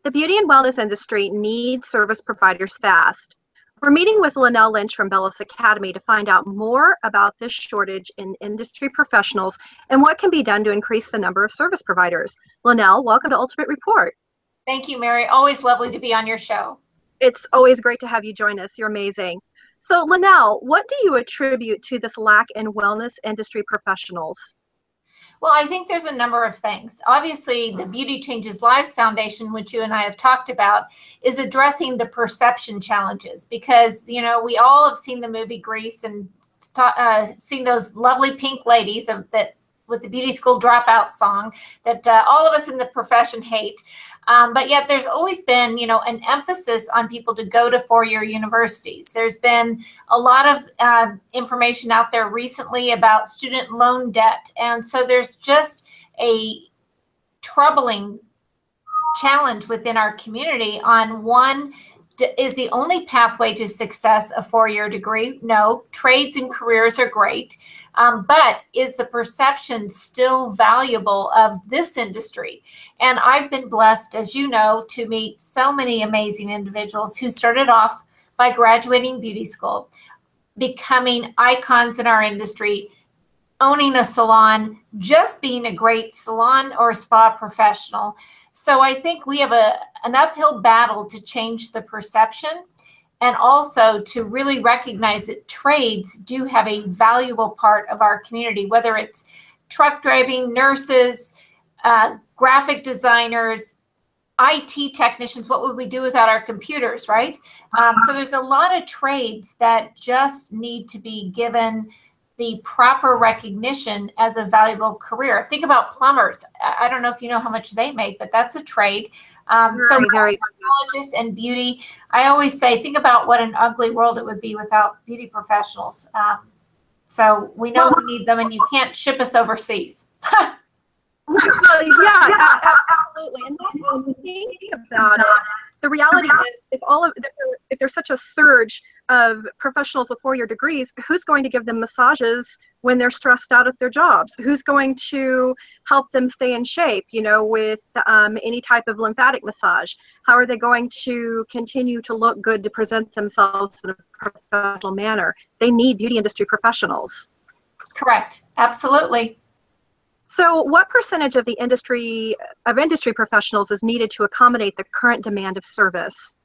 The beauty and wellness industry needs service providers fast. We're meeting with Linnell Lynch from Bellis Academy to find out more about this shortage in industry professionals and what can be done to increase the number of service providers. Linnell, welcome to Ultimate Report. Thank you, Mary. Always lovely to be on your show. It's always great to have you join us. You're amazing. So, Linnell, what do you attribute to this lack in wellness industry professionals? Well, I think there's a number of things. Obviously, the Beauty Changes Lives Foundation, which you and I have talked about, is addressing the perception challenges because, you know, we all have seen the movie Grease and seen those lovely pink ladies that with the beauty school dropout song that all of us in the profession hate. But yet there's always been, you know, an emphasis on people to go to four-year universities. There's been a lot of information out there recently about student loan debt. And so there's just a troubling challenge within our community on one, is the only pathway to success a four-year degree? No, trades and careers are great. But is the perception still valuable of this industry? And I've been blessed, as you know, to meet so many amazing individuals who started off by graduating beauty school, becoming icons in our industry, owning a salon, just being a great salon or spa professional. So I think we have an uphill battle to change the perception and also to really recognize that trades do have a valuable part of our community, whether it's truck driving, nurses, graphic designers, IT technicians. What would we do without our computers, right? So there's a lot of trades that just need to be given the proper recognition as a valuable career. Think about plumbers. I don't know if you know how much they make, but that's a trade. So cosmetologists and beauty, I always say, think about what an ugly world it would be without beauty professionals. So we know we need them, and you can't ship us overseas. Yeah, absolutely. And when you think about it, the reality is, if there's such a surge of professionals with four-year degrees, who's going to give them massages when they're stressed out at their jobs? Who's going to help them stay in shape, you know, with any type of lymphatic massage? How are they going to continue to look good to present themselves in a professional manner? They need beauty industry professionals. Correct. Absolutely. So what percentage of the industry professionals is needed to accommodate the current demand of service?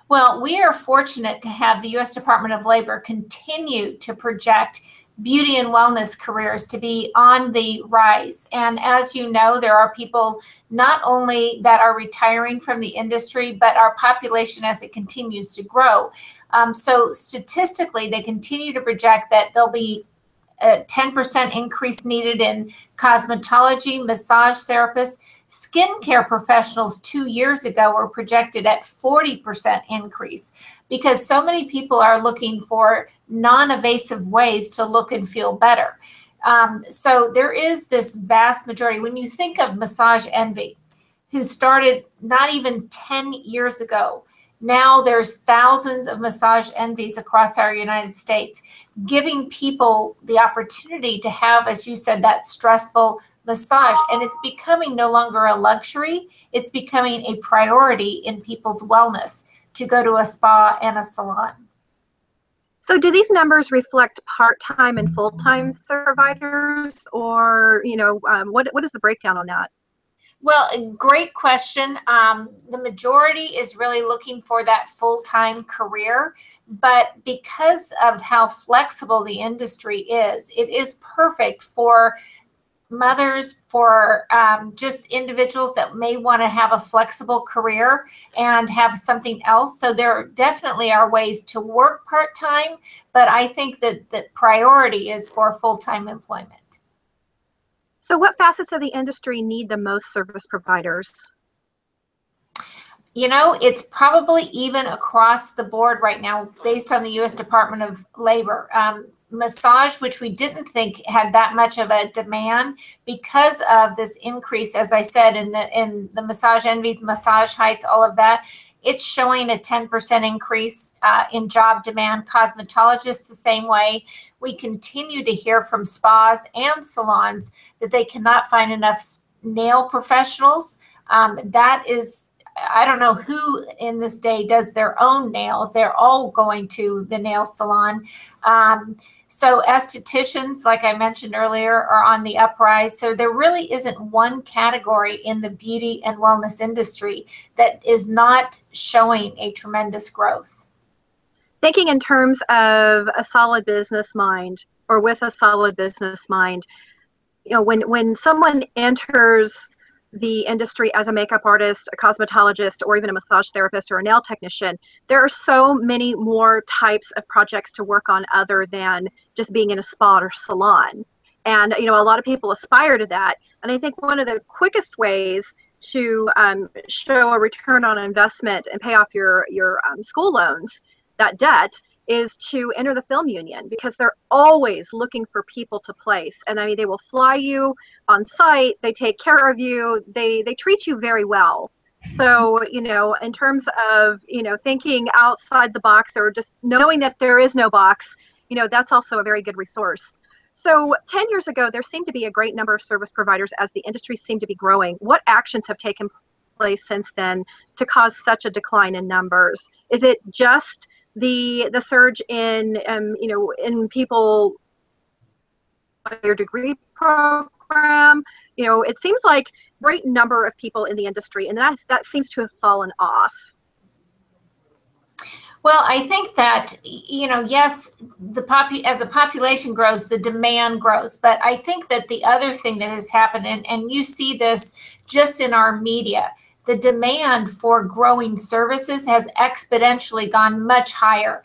Well, we are fortunate to have the U.S. Department of Labor continue to project beauty and wellness careers to be on the rise. And as you know, there are people not only that are retiring from the industry, but our population as it continues to grow. So statistically, they continue to project that there'll be a 10% increase needed in cosmetology, massage therapists. Skincare professionals 2 years ago were projected at 40% increase because so many people are looking for non-invasive ways to look and feel better. So there is this vast majority. When you think of Massage Envy, who started not even 10 years ago, now there's thousands of Massage Envies across our United States, giving people the opportunity to have, as you said, that stressful massage. And it's becoming no longer a luxury. It's becoming a priority in people's wellness to go to a spa and a salon. So do these numbers reflect part-time and full-time providers, or, you know, what is the breakdown on that? Well, great question. The majority is really looking for that full-time career, but because of how flexible the industry is, it is perfect for mothers, for just individuals that may want to have a flexible career and have something else. So there definitely are ways to work part-time, but I think that the priority is for full-time employment. So what facets of the industry need the most service providers? You know, it's probably even across the board right now based on the U.S. Department of Labor. Massage, which we didn't think had that much of a demand because of this increase, as I said, in the Massage Envies, Massage Heights, all of that, it's showing a 10% increase in job demand. Cosmetologists the same way. We continue to hear from spas and salons that they cannot find enough nail professionals. That is I don't know who in this day does their own nails. They're all going to the nail salon. So estheticians, like I mentioned earlier, are on the uprise. So there really isn't one category in the beauty and wellness industry that is not showing a tremendous growth. Thinking in terms of a solid business mind, or with a solid business mind, when someone enters the industry as a makeup artist, a cosmetologist, or even a massage therapist or a nail technician, there are so many more types of projects to work on other than just being in a spa or salon. And a lot of people aspire to that. And I think one of the quickest ways to show a return on investment and pay off your school loans, that debt, is to enter the film union, because they're always looking for people to place. And I mean, they will fly you on site, they take care of you, they treat you very well. So, in terms of, thinking outside the box, or just knowing that there is no box, that's also a very good resource. So 10 years ago, there seemed to be a great number of service providers as the industry seemed to be growing. What actions have taken place since then to cause such a decline in numbers? Is it just the surge in in people your degree program? It seems like great number of people in the industry, and that seems to have fallen off. Well, I think that, yes, as the population grows, the demand grows. But I think that the other thing that has happened, and you see this just in our media, the demand for growing services has exponentially gone much higher.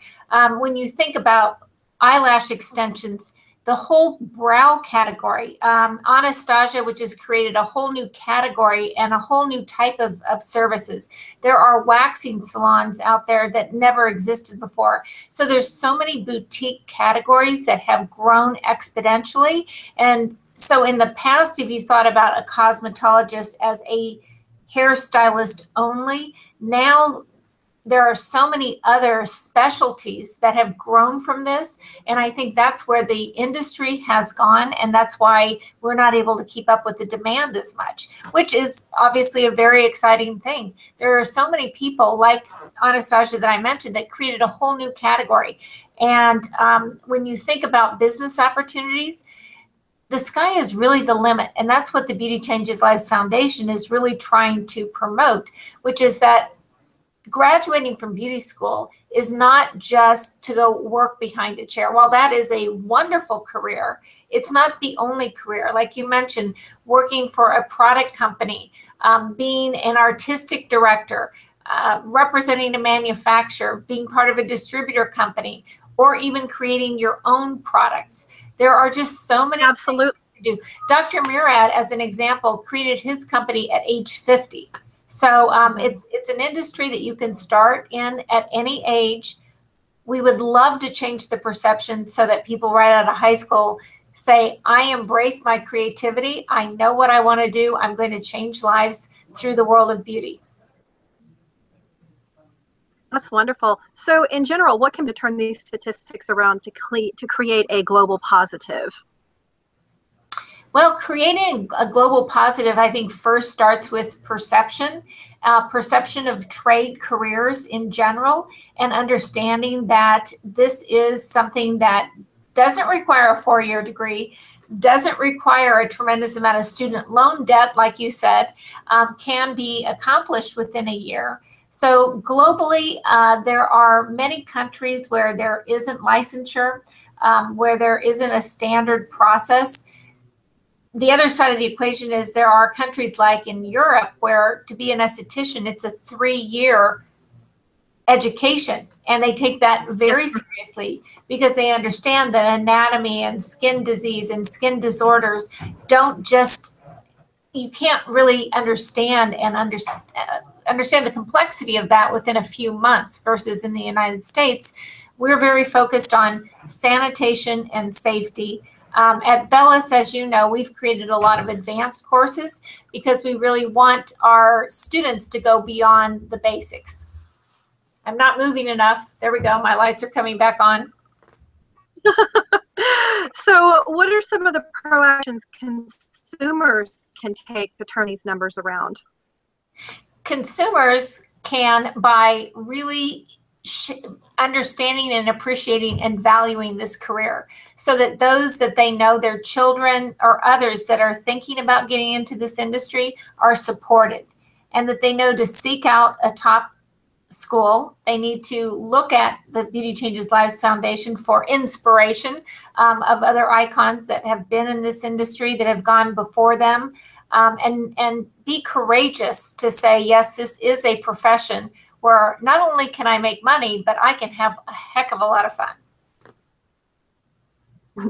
When you think about eyelash extensions, the whole brow category, Anastasia, which has created a whole new category and a whole new type of services. There are waxing salons out there that never existed before. So there's so many boutique categories that have grown exponentially. And so in the past, if you thought about a cosmetologist as a hairstylist only, now there are so many other specialties that have grown from this. And I think that's where the industry has gone. And that's why we're not able to keep up with the demand as much, which is obviously a very exciting thing. There are so many people like Anastasia that I mentioned that created a whole new category. And when you think about business opportunities, the sky is really the limit. And that's what the Beauty Changes Lives Foundation is really trying to promote, which is that graduating from beauty school is not just to go work behind a chair. While that is a wonderful career, it's not the only career. Like you mentioned, working for a product company, being an artistic director, representing a manufacturer, being part of a distributor company, or even creating your own products. There are just so many Absolutely. things to do. Dr. Murad, as an example, created his company at age 50. So it's an industry that you can start in at any age. We would love to change the perception so that people right out of high school say, I embrace my creativity. I know what I want to do. I'm going to change lives through the world of beauty. That's wonderful. So in general, what can turn these statistics around to create a global positive? Well, creating a global positive, I think, first starts with perception, perception of trade careers in general, and understanding that this is something that doesn't require a four-year degree, doesn't require a tremendous amount of student loan debt, like you said, can be accomplished within a year. So globally, there are many countries where there isn't licensure, where there isn't a standard process. The other side of the equation is there are countries like in Europe where to be an esthetician, it's a 3-year education. And they take that very seriously because they understand that anatomy and skin disease and skin disorders don't just, you can't really understand the complexity of that within a few months versus in the United States. We're very focused on sanitation and safety. At Bellis, as you know, we've created a lot of advanced courses because we really want our students to go beyond the basics. I'm not moving enough. There we go. My lights are coming back on. So what are some of the proactions consumers can take to turn these numbers around? consumers can, by really understanding and appreciating and valuing this career, so that those that they know, their children or others that are thinking about getting into this industry, are supported, and that they know to seek out a top school. They need to look at the Beauty Changes Lives Foundation for inspiration of other icons that have been in this industry, that have gone before them, and be courageous to say, yes, this is a profession where not only can I make money, but I can have a heck of a lot of fun.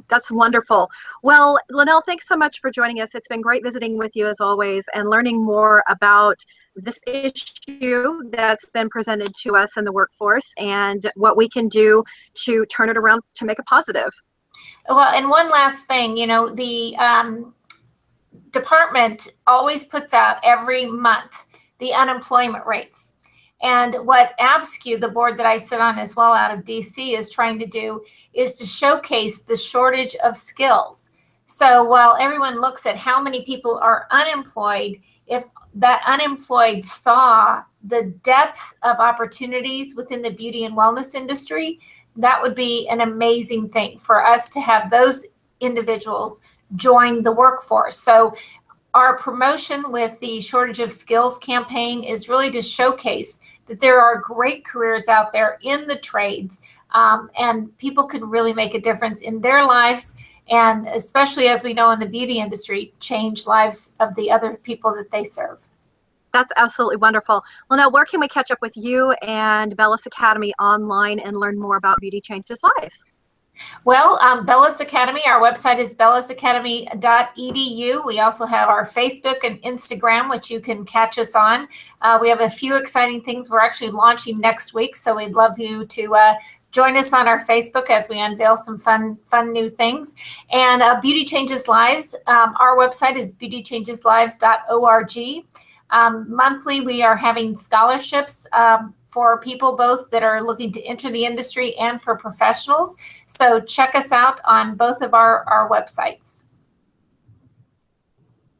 That's wonderful. Well, Lynelle, thanks so much for joining us. It's been great visiting with you as always and learning more about this issue that's been presented to us in the workforce and what we can do to turn it around to make a positive. Well, and one last thing, you know, the department always puts out every month the unemployment rates. And what ABSCU, the board that I sit on as well out of DC, is trying to do is to showcase the shortage of skills. So while everyone looks at how many people are unemployed, if that unemployed saw the depth of opportunities within the beauty and wellness industry, that would be an amazing thing for us to have those individuals join the workforce. So our promotion with the Shortage of Skills campaign is really to showcase that there are great careers out there in the trades, and people can really make a difference in their lives, and especially, as we know in the beauty industry, change lives of the other people that they serve. That's absolutely wonderful. Lynelle, where can we catch up with you and Bellis Academy online and learn more about Beauty Changes Lives? Well, Bellis Academy, our website is bellisacademy.edu. We also have our Facebook and Instagram, which you can catch us on. We have a few exciting things we're actually launching next week, so we'd love you to join us on our Facebook as we unveil some fun new things. And Beauty Changes Lives, our website is beautychangeslives.org. Monthly, we are having scholarships for people both that are looking to enter the industry and for professionals. So check us out on both of our websites.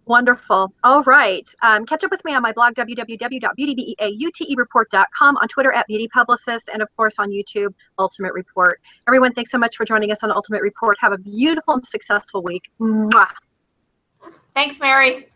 Wonderful. All right. Catch up with me on my blog, www.beautybeautereport.com, on Twitter @BeautyPublicist, and of course on YouTube, Ultimate Report. Everyone, thanks so much for joining us on Ultimate Report. Have a beautiful and successful week. Mwah. Thanks, Mary.